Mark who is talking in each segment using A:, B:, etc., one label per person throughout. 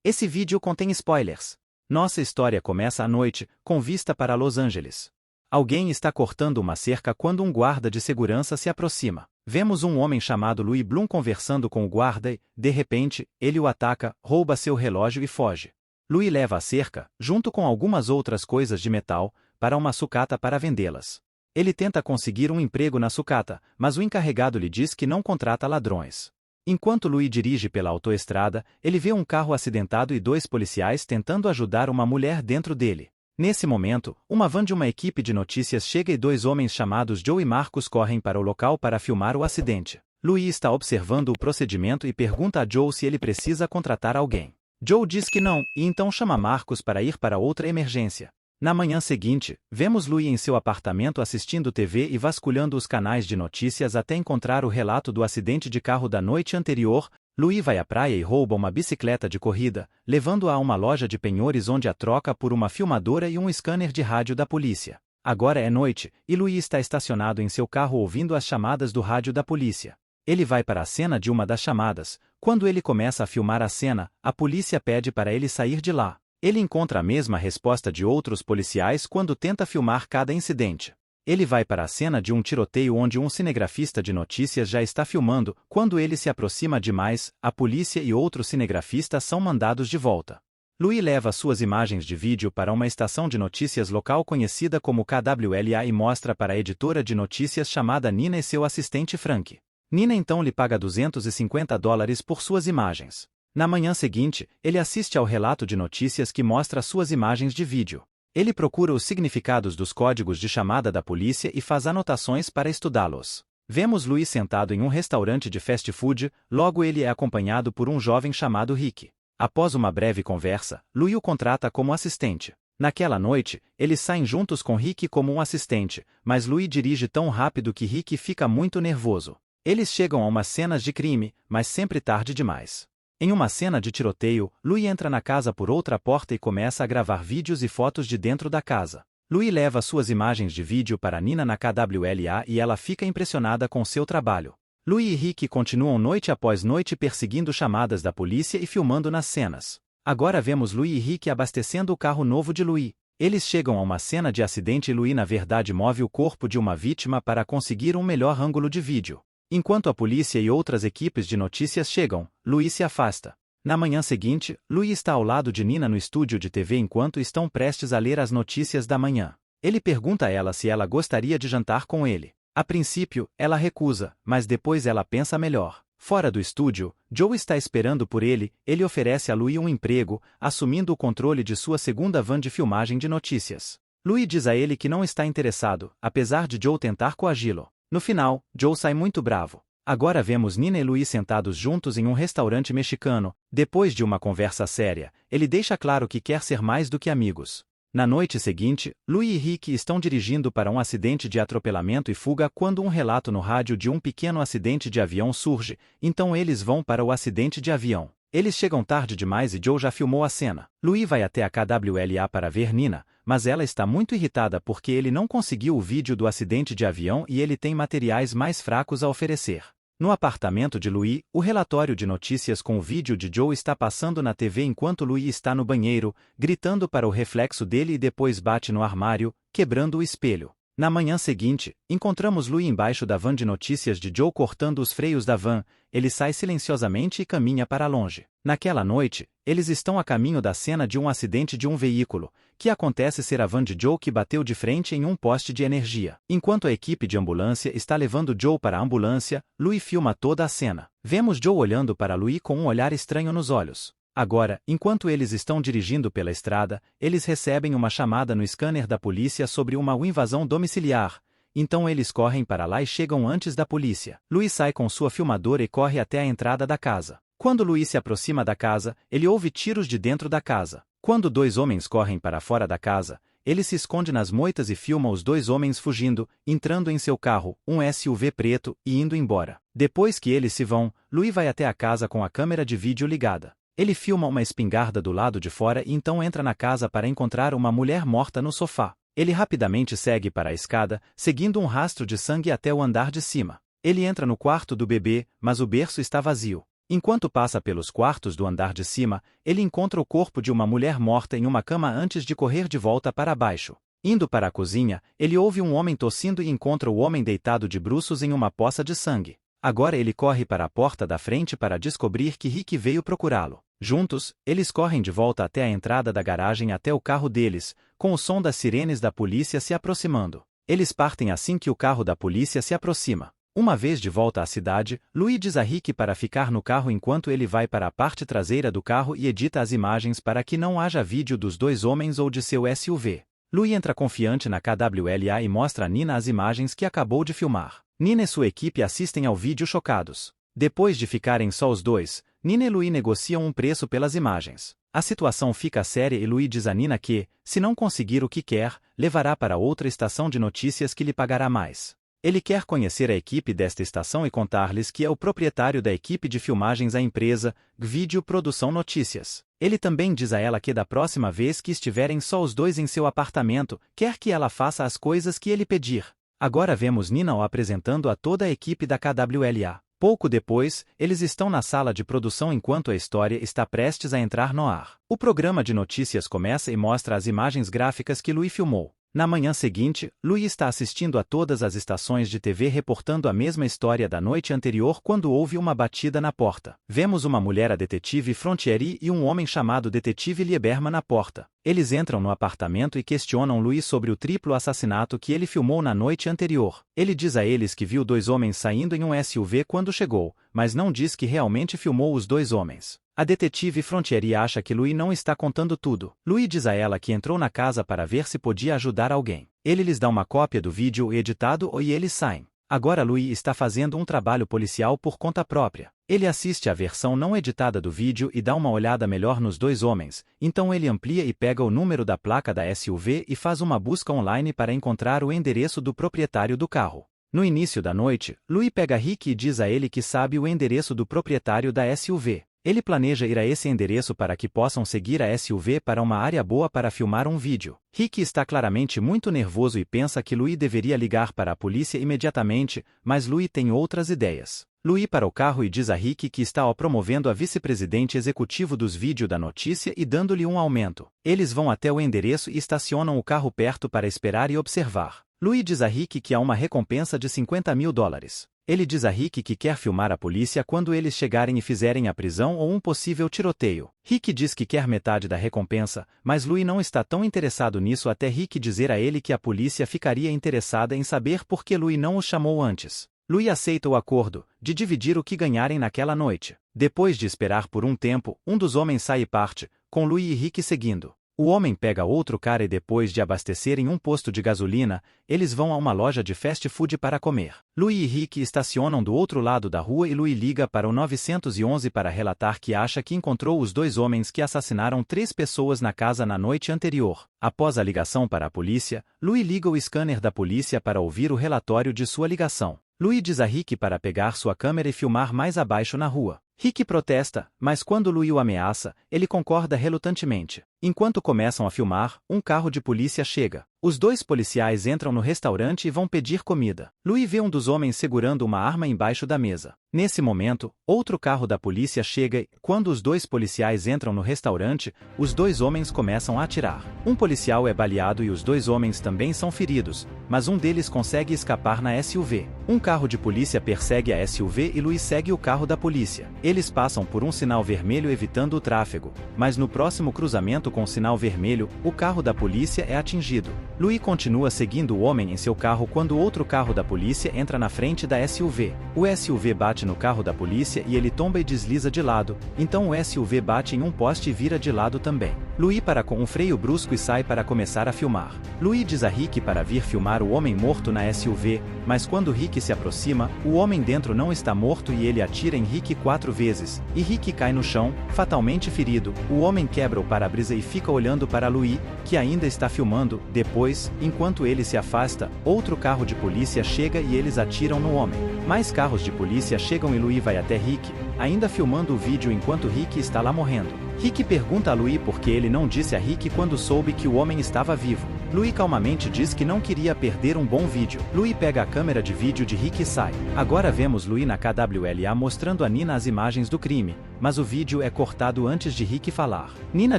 A: Esse vídeo contém spoilers. Nossa história começa à noite, com vista para Los Angeles. Alguém está cortando uma cerca quando um guarda de segurança se aproxima. Vemos um homem chamado Louis Bloom conversando com o guarda e, de repente, ele o ataca, rouba seu relógio e foge. Louis leva a cerca, junto com algumas outras coisas de metal, para uma sucata para vendê-las. Ele tenta conseguir um emprego na sucata, mas o encarregado lhe diz que não contrata ladrões. Enquanto Louis dirige pela autoestrada, ele vê um carro acidentado e dois policiais tentando ajudar uma mulher dentro dele. Nesse momento, uma van de uma equipe de notícias chega e dois homens chamados Joe e Marcus correm para o local para filmar o acidente. Louis está observando o procedimento e pergunta a Joe se ele precisa contratar alguém. Joe diz que não, e então chama Marcus para ir para outra emergência. Na manhã seguinte, vemos Louis em seu apartamento assistindo TV e vasculhando os canais de notícias até encontrar o relato do acidente de carro da noite anterior. Louis vai à praia e rouba uma bicicleta de corrida, levando-a a uma loja de penhores onde a troca por uma filmadora e um scanner de rádio da polícia. Agora é noite, e Louis está estacionado em seu carro ouvindo as chamadas do rádio da polícia. Ele vai para a cena de uma das chamadas. Quando ele começa a filmar a cena, a polícia pede para ele sair de lá. Ele encontra a mesma resposta de outros policiais quando tenta filmar cada incidente. Ele vai para a cena de um tiroteio onde um cinegrafista de notícias já está filmando. Quando ele se aproxima demais, a polícia e outro cinegrafista são mandados de volta. Louis leva suas imagens de vídeo para uma estação de notícias local conhecida como KWLA e mostra para a editora de notícias chamada Nina e seu assistente Frank. Nina então lhe paga $250 por suas imagens. Na manhã seguinte, ele assiste ao relato de notícias que mostra suas imagens de vídeo. Ele procura os significados dos códigos de chamada da polícia e faz anotações para estudá-los. Vemos Louis sentado em um restaurante de fast food, logo ele é acompanhado por um jovem chamado Rick. Após uma breve conversa, Louis o contrata como assistente. Naquela noite, eles saem juntos com Rick como um assistente, mas Louis dirige tão rápido que Rick fica muito nervoso. Eles chegam a umas cenas de crime, mas sempre tarde demais. Em uma cena de tiroteio, Louis entra na casa por outra porta e começa a gravar vídeos e fotos de dentro da casa. Louis leva suas imagens de vídeo para Nina na KWLA e ela fica impressionada com seu trabalho. Louis e Rick continuam noite após noite perseguindo chamadas da polícia e filmando nas cenas. Agora vemos Louis e Rick abastecendo o carro novo de Louis. Eles chegam a uma cena de acidente e Louis na verdade move o corpo de uma vítima para conseguir um melhor ângulo de vídeo. Enquanto a polícia e outras equipes de notícias chegam, Louis se afasta. Na manhã seguinte, Louis está ao lado de Nina no estúdio de TV enquanto estão prestes a ler as notícias da manhã. Ele pergunta a ela se ela gostaria de jantar com ele. A princípio, ela recusa, mas depois ela pensa melhor. Fora do estúdio, Joe está esperando por ele. Ele oferece a Louis um emprego, assumindo o controle de sua segunda van de filmagem de notícias. Louis diz a ele que não está interessado, apesar de Joe tentar coagi-lo. No final, Joe sai muito bravo. Agora vemos Nina e Louis sentados juntos em um restaurante mexicano. Depois de uma conversa séria, ele deixa claro que quer ser mais do que amigos. Na noite seguinte, Louis e Rick estão dirigindo para um acidente de atropelamento e fuga quando um relato no rádio de um pequeno acidente de avião surge, então eles vão para o acidente de avião. Eles chegam tarde demais e Joe já filmou a cena. Louis vai até a KWLA para ver Nina, mas ela está muito irritada porque ele não conseguiu o vídeo do acidente de avião e ele tem materiais mais fracos a oferecer. No apartamento de Louis, o relatório de notícias com o vídeo de Joe está passando na TV enquanto Louis está no banheiro, gritando para o reflexo dele e depois bate no armário, quebrando o espelho. Na manhã seguinte, encontramos Louis embaixo da van de notícias de Joe cortando os freios da van. Ele sai silenciosamente e caminha para longe. Naquela noite, eles estão a caminho da cena de um acidente de um veículo, que acontece ser a van de Joe que bateu de frente em um poste de energia. Enquanto a equipe de ambulância está levando Joe para a ambulância, Louis filma toda a cena. Vemos Joe olhando para Louis com um olhar estranho nos olhos. Agora, enquanto eles estão dirigindo pela estrada, eles recebem uma chamada no scanner da polícia sobre uma invasão domiciliar. Então eles correm para lá e chegam antes da polícia. Louis sai com sua filmadora e corre até a entrada da casa. Quando Louis se aproxima da casa, ele ouve tiros de dentro da casa. Quando dois homens correm para fora da casa, ele se esconde nas moitas e filma os dois homens fugindo, entrando em seu carro, um SUV preto, e indo embora. Depois que eles se vão, Louis vai até a casa com a câmera de vídeo ligada. Ele filma uma espingarda do lado de fora e então entra na casa para encontrar uma mulher morta no sofá. Ele rapidamente segue para a escada, seguindo um rastro de sangue até o andar de cima. Ele entra no quarto do bebê, mas o berço está vazio. Enquanto passa pelos quartos do andar de cima, ele encontra o corpo de uma mulher morta em uma cama antes de correr de volta para baixo. Indo para a cozinha, ele ouve um homem tossindo e encontra o homem deitado de bruços em uma poça de sangue. Agora ele corre para a porta da frente para descobrir que Rick veio procurá-lo. Juntos, eles correm de volta até a entrada da garagem até o carro deles, com o som das sirenes da polícia se aproximando. Eles partem assim que o carro da polícia se aproxima. Uma vez de volta à cidade, Louis diz a Rick para ficar no carro enquanto ele vai para a parte traseira do carro e edita as imagens para que não haja vídeo dos dois homens ou de seu SUV. Louis entra confiante na KWLA e mostra a Nina as imagens que acabou de filmar. Nina e sua equipe assistem ao vídeo chocados. Depois de ficarem só os dois, Nina e Louis negociam um preço pelas imagens. A situação fica séria e Louis diz a Nina que, se não conseguir o que quer, levará para outra estação de notícias que lhe pagará mais. Ele quer conhecer a equipe desta estação e contar-lhes que é o proprietário da equipe de filmagens da empresa, Vídeo Produção Notícias. Ele também diz a ela que da próxima vez que estiverem só os dois em seu apartamento, quer que ela faça as coisas que ele pedir. Agora vemos Nina o apresentando a toda a equipe da KWLA. Pouco depois, eles estão na sala de produção enquanto a história está prestes a entrar no ar. O programa de notícias começa e mostra as imagens gráficas que Louis filmou. Na manhã seguinte, Louis está assistindo a todas as estações de TV reportando a mesma história da noite anterior quando houve uma batida na porta. Vemos uma mulher, a detetive Frontieri, e um homem chamado detetive Lieberman na porta. Eles entram no apartamento e questionam Louis sobre o triplo assassinato que ele filmou na noite anterior. Ele diz a eles que viu dois homens saindo em um SUV quando chegou, mas não diz que realmente filmou os dois homens. A detetive Frontieri acha que Louis não está contando tudo. Louis diz a ela que entrou na casa para ver se podia ajudar alguém. Ele lhes dá uma cópia do vídeo editado e eles saem. Agora Louis está fazendo um trabalho policial por conta própria. Ele assiste à versão não editada do vídeo e dá uma olhada melhor nos dois homens, então ele amplia e pega o número da placa da SUV e faz uma busca online para encontrar o endereço do proprietário do carro. No início da noite, Louis pega Rick e diz a ele que sabe o endereço do proprietário da SUV. Ele planeja ir a esse endereço para que possam seguir a SUV para uma área boa para filmar um vídeo. Rick está claramente muito nervoso e pensa que Louis deveria ligar para a polícia imediatamente, mas Louis tem outras ideias. Louis para o carro e diz a Rick que está promovendo a vice-presidente executivo dos vídeos da notícia e dando-lhe um aumento. Eles vão até o endereço e estacionam o carro perto para esperar e observar. Louis diz a Rick que há uma recompensa de $50.000. Ele diz a Rick que quer filmar a polícia quando eles chegarem e fizerem a prisão ou um possível tiroteio. Rick diz que quer metade da recompensa, mas Louis não está tão interessado nisso até Rick dizer a ele que a polícia ficaria interessada em saber por que Louis não o chamou antes. Louis aceita o acordo, de dividir o que ganharem naquela noite. Depois de esperar por um tempo, um dos homens sai e parte, com Louis e Rick seguindo. O homem pega outro cara e depois de abastecer em um posto de gasolina, eles vão a uma loja de fast food para comer. Louis e Rick estacionam do outro lado da rua e Louis liga para o 911 para relatar que acha que encontrou os dois homens que assassinaram 3 pessoas na casa na noite anterior. Após a ligação para a polícia, Louis liga o scanner da polícia para ouvir o relatório de sua ligação. Louis diz a Rick para pegar sua câmera e filmar mais abaixo na rua. Rick protesta, mas quando Louis o ameaça, ele concorda relutantemente. Enquanto começam a filmar, um carro de polícia chega. Os dois policiais entram no restaurante e vão pedir comida. Louis vê um dos homens segurando uma arma embaixo da mesa. Nesse momento, outro carro da polícia chega e, quando os dois policiais entram no restaurante, os dois homens começam a atirar. Um policial é baleado e os dois homens também são feridos, mas um deles consegue escapar na SUV. Um carro de polícia persegue a SUV e Louis segue o carro da polícia. Eles passam por um sinal vermelho evitando o tráfego, mas no próximo cruzamento com o sinal vermelho, o carro da polícia é atingido. Louis continua seguindo o homem em seu carro quando outro carro da polícia entra na frente da SUV. O SUV bate no carro da polícia e ele tomba e desliza de lado, então o SUV bate em um poste e vira de lado também. Louis para com um freio brusco e sai para começar a filmar. Louis diz a Rick para vir filmar o homem morto na SUV, mas quando Rick se aproxima, o homem dentro não está morto e ele atira em Rick 4 vezes, e Rick cai no chão, fatalmente ferido. O homem quebra o para-brisa e fica olhando para Louis, que ainda está filmando. Depois, enquanto ele se afasta, outro carro de polícia chega e eles atiram no homem. Mais carros de polícia chegam e Louis vai até Rick, ainda filmando o vídeo enquanto Rick está lá morrendo. Rick pergunta a Louis por que ele não disse a Rick quando soube que o homem estava vivo. Louis calmamente diz que não queria perder um bom vídeo. Louis pega a câmera de vídeo de Rick e sai. Agora vemos Louis na KWLA mostrando a Nina as imagens do crime, mas o vídeo é cortado antes de Rick falar. Nina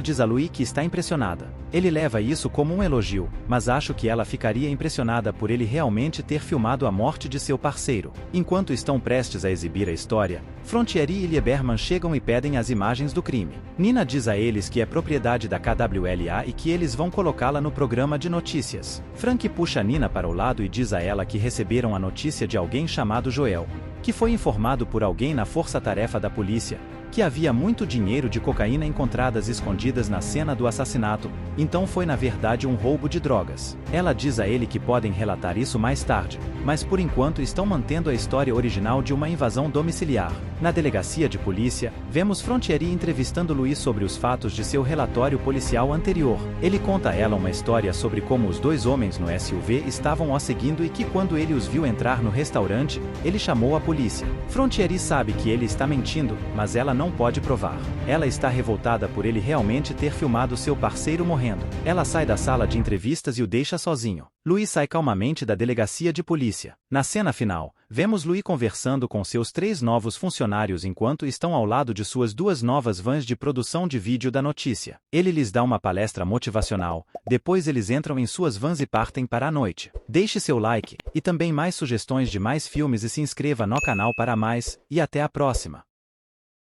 A: diz a Louis que está impressionada. Ele leva isso como um elogio, mas acho que ela ficaria impressionada por ele realmente ter filmado a morte de seu parceiro. Enquanto estão prestes a exibir a história, Frontieri e Lieberman chegam e pedem as imagens do crime. Nina diz a eles que é propriedade da KWLA e que eles vão colocá-la no programa de notícias. Frank puxa Nina para o lado e diz a ela que receberam a notícia de alguém chamado Joel, que foi informado por alguém na força-tarefa da polícia, que havia muito dinheiro de cocaína encontradas escondidas na cena do assassinato, então foi na verdade um roubo de drogas. Ela diz a ele que podem relatar isso mais tarde, mas por enquanto estão mantendo a história original de uma invasão domiciliar. Na delegacia de polícia, vemos Frontieri entrevistando Louis sobre os fatos de seu relatório policial anterior. Ele conta a ela uma história sobre como os dois homens no SUV estavam o seguindo e que quando ele os viu entrar no restaurante, ele chamou a polícia. Frontieri sabe que ele está mentindo, mas ela não pode provar. Ela está revoltada por ele realmente ter filmado seu parceiro morrendo. Ela sai da sala de entrevistas e o deixa sozinho. Louis sai calmamente da delegacia de polícia. Na cena final, vemos Louis conversando com seus 3 novos funcionários enquanto estão ao lado de suas 2 novas vans de produção de vídeo da notícia. Ele lhes dá uma palestra motivacional, depois eles entram em suas vans e partem para a noite. Deixe seu like, e também mais sugestões de mais filmes e se inscreva no canal para mais, e até a próxima.